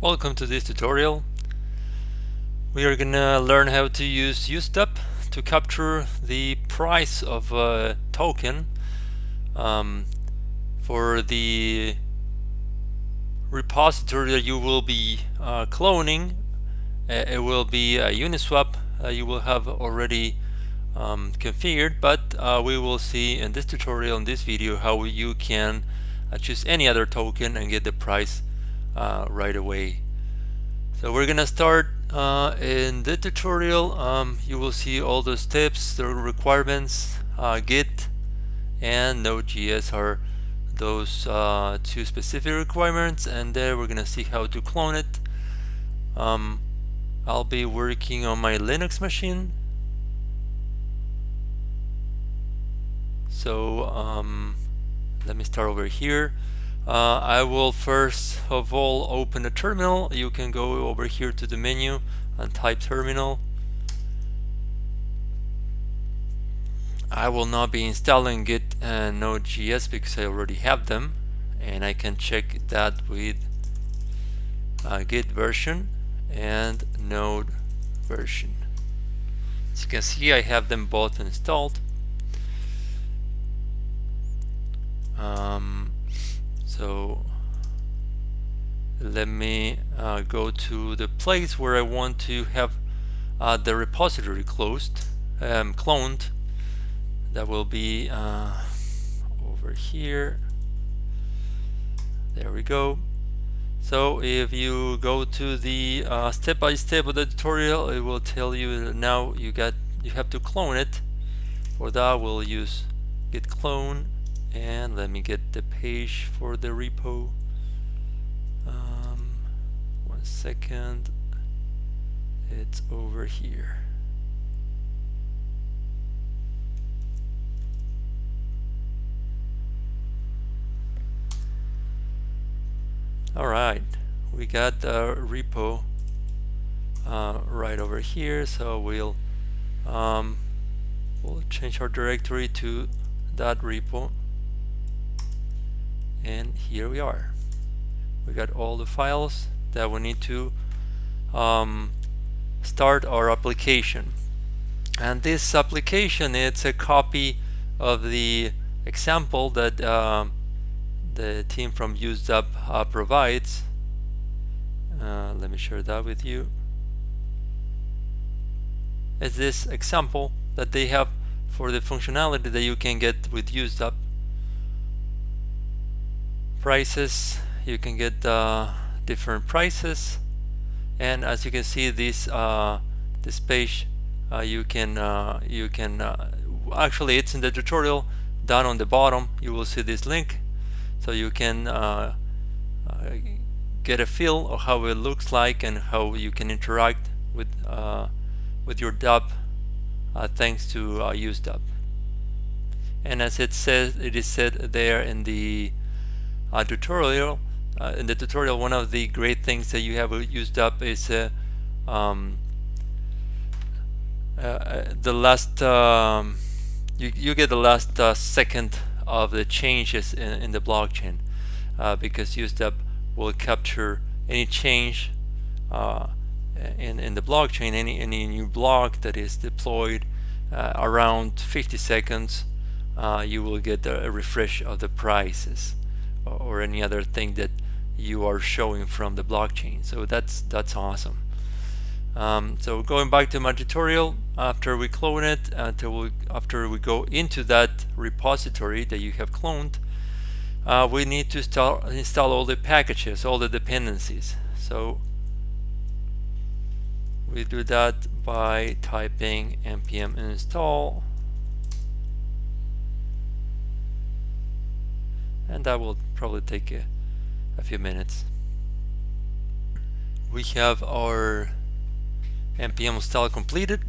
Welcome to this tutorial. We are gonna learn how to use useDapp to capture the price of a token for the repository that you will be cloning. It will be a Uniswap you will have already configured, but we will see in this tutorial, in this video, how you can choose any other token and get the price right away. So we're gonna start in the tutorial. You will see all the steps, the requirements, Git and Node.js are those two specific requirements, and there we're gonna see how to clone it. I'll be working on my Linux machine. So let me start over here. I will first of all open a terminal. You can go over here to the menu and type terminal. I will not be installing Git and Node.js because I already have them, and I can check that with Git version and Node version. As you can see, I have them both installed. So let me go to the place where I want to have the repository cloned. That will be over here. There we go. So if you go to the step-by-step of the tutorial, it will tell you that now you have to clone it. For that, we'll use git clone. And let me get the page for the repo. 1 second. It's over here. Alright, we got the repo right over here, so we'll change our directory to that repo. And here we are. We got all the files that we need to start our application. And this application, it's a copy of the example that the team from useDapp provides. Let me share that with you. It's this example that they have for the functionality that you can get with useDapp. Prices, you can get different prices, and as you can see, this page you can actually, it's in the tutorial. Down on the bottom you will see this link, so you can get a feel of how it looks like and how you can interact with your DApp thanks to useDapp. And as it is said there in the tutorial, one of the great things that you have useDapp is the last you get the last second of the changes in the blockchain, because useDapp will capture any change in the blockchain, any new block that is deployed around 50 seconds. You will get a refresh of the prices or any other thing that you are showing from the blockchain. So that's awesome. So going back to my tutorial, after we clone it, after we go into that repository that you have cloned, we need to install all the packages, all the dependencies. So we do that by typing npm install, and that will probably take a few minutes. We have our npm install completed.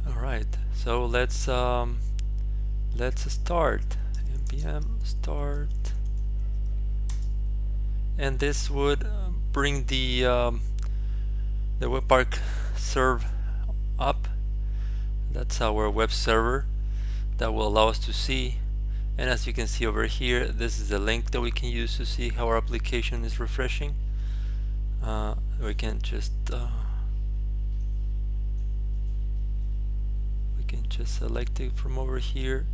Alright, so let's start. npm start, and this would bring the Webpack serve up. That's our web server that will allow us to see And as you can see over here, this is the link that we can use to see how our application is refreshing. We can just select it from over here,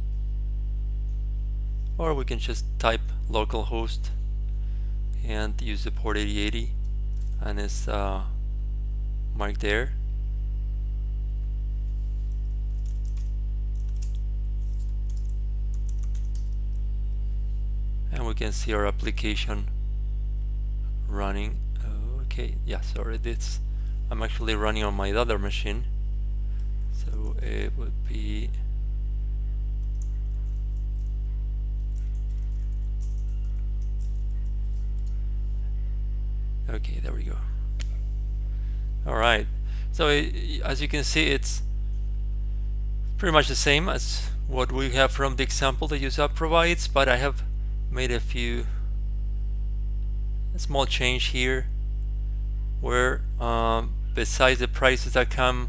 or we can just type localhost and use the port 8080, and it's marked there. And we can see our application running. Okay, yeah, sorry, I'm actually running on my other machine, so it would be okay. There we go. All right, so as you can see, it's pretty much the same as what we have from the example that useDapp provides, but I have made a small change here, where besides the prices that come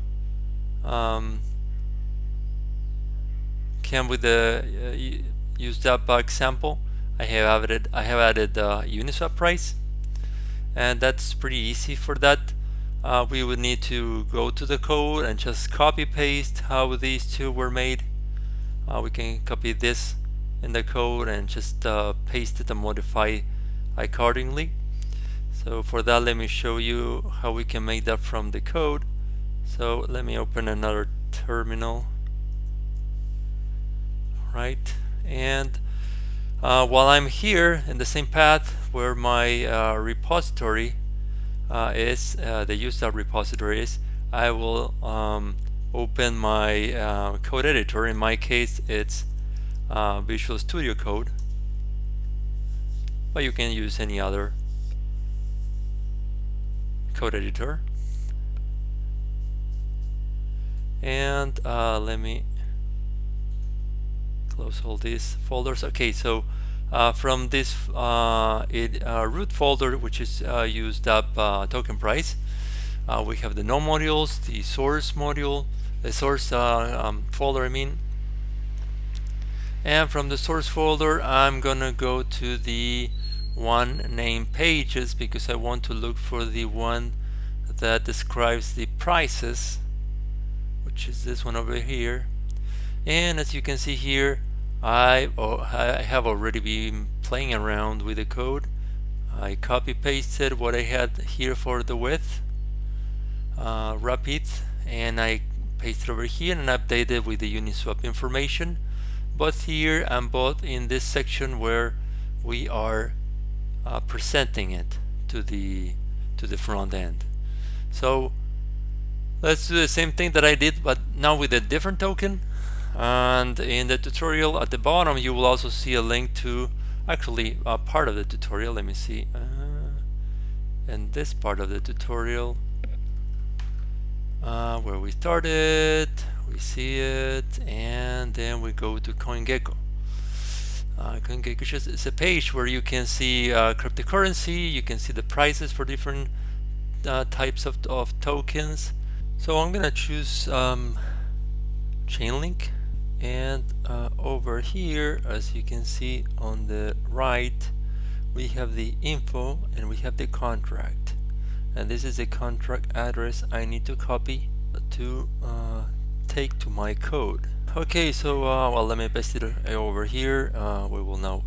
with the useDapp example, I have added Uniswap price, and that's pretty easy. For that, we would need to go to the code and just copy paste how these two were made. We can copy this in the code and just paste it and modify accordingly. So for that, let me show you how we can make that from the code. So let me open another terminal. Right, and while I'm here in the same path where my repository is, the useDapp repository is, I will open my code editor. In my case, it's Visual Studio Code, but you can use any other code editor. And let me close all these folders. Okay, so from this root folder, which is useDapp token price, we have the node modules, the source module, the source folder, I mean. And from the source folder, I'm gonna go to the one named pages, because I want to look for the one that describes the prices, which is this one over here. And as you can see here, I have already been playing around with the code. I copy pasted what I had here for the width, rapid, and I pasted over here and updated with the Uniswap information, both here and both in this section where we are presenting it to the front end. So let's do the same thing that I did, but now with a different token. And in the tutorial at the bottom, you will also see a link to actually part of the tutorial. Let me see. And this part of the tutorial, where we started, we see it, and then we go to CoinGecko. CoinGecko is a page where you can see cryptocurrency. You can see the prices for different types of tokens. So I'm gonna choose Chainlink, and over here, as you can see on the right, we have the info and we have the contract, and this is the contract address I need to copy to take to my code. Okay, so well, let me paste it over here. We will now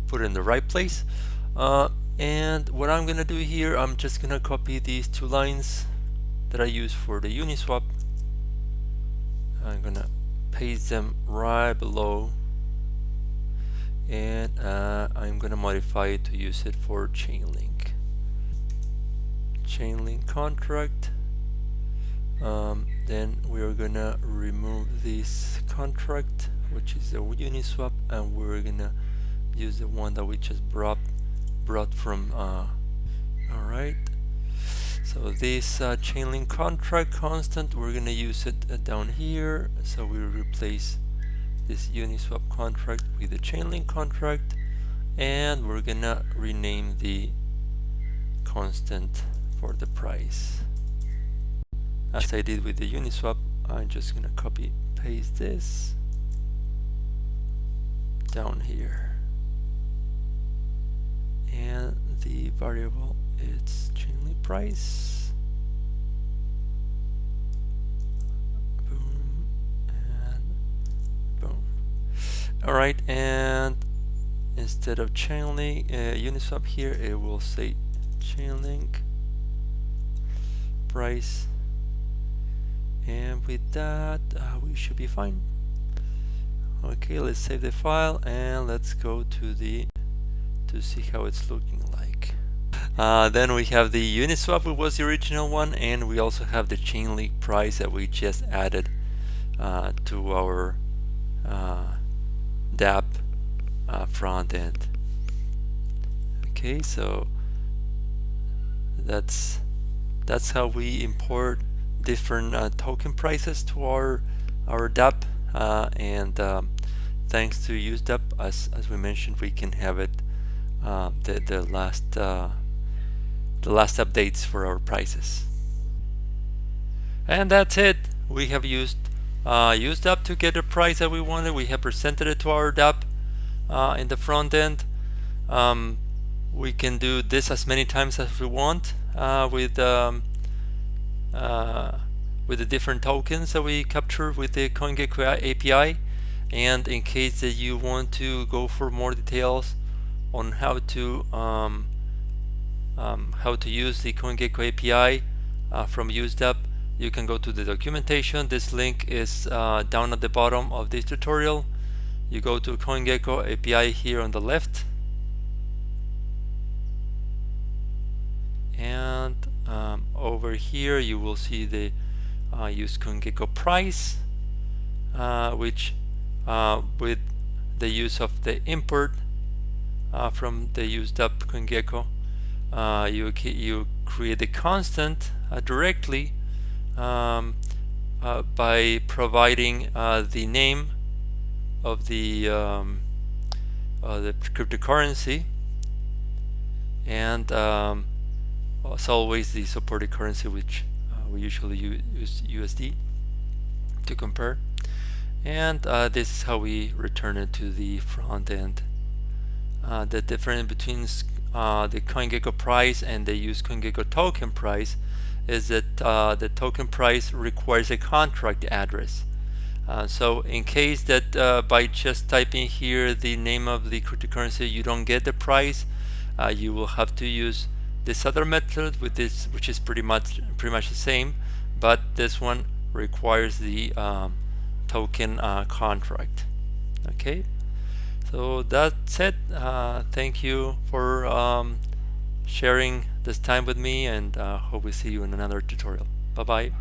put it in the right place, and what I'm gonna do here, I'm just gonna copy these two lines that I use for the Uniswap. I'm gonna paste them right below, and I'm gonna modify it to use it for Chainlink contract. Then we are gonna remove this contract, which is the Uniswap, and we're gonna use the one that we just brought from alright, so this Chainlink contract constant, we're gonna use it down here. So we replace this Uniswap contract with the Chainlink contract, and we're gonna rename the constant for the price. As I did with the Uniswap, I'm just gonna copy paste this down here, and the variable is Chainlink price. Boom and boom. All right, and instead of Chainlink Uniswap here, it will say Chainlink price, and with that we should be fine. Okay, let's save the file and let's go to see how it's looking like. Then we have the Uniswap, which was the original one, and we also have the Chainlink price that we just added to our DApp front end. Okay, so that's how we import different token prices to our DApp, and thanks to useDapp, as we mentioned, we can have it the last updates for our prices. And that's it. We have used useDapp to get a price that we wanted. We have presented it to our DApp in the front end. We can do this as many times as we want with the different tokens that we capture with the CoinGecko API. And in case that you want to go for more details on how to use the CoinGecko API from useDapp, you can go to the documentation. This link is down at the bottom of this tutorial. You go to CoinGecko API here on the left, and over here you will see the use CoinGecko price, which with the use of the import from the useDapp CoinGecko, you create the constant directly by providing the name of the cryptocurrency, and as always the supported currency, which we usually use USD to compare. And this is how we return it to the front end. The difference between the CoinGecko price and the use CoinGecko token price is that the token price requires a contract address. So in case that by just typing here the name of the cryptocurrency you don't get the price, you will have to use this other method with this, which is pretty much the same, but this one requires the token contract. Okay, so that's it. Thank you for sharing this time with me, and hope we see you in another tutorial. Bye bye.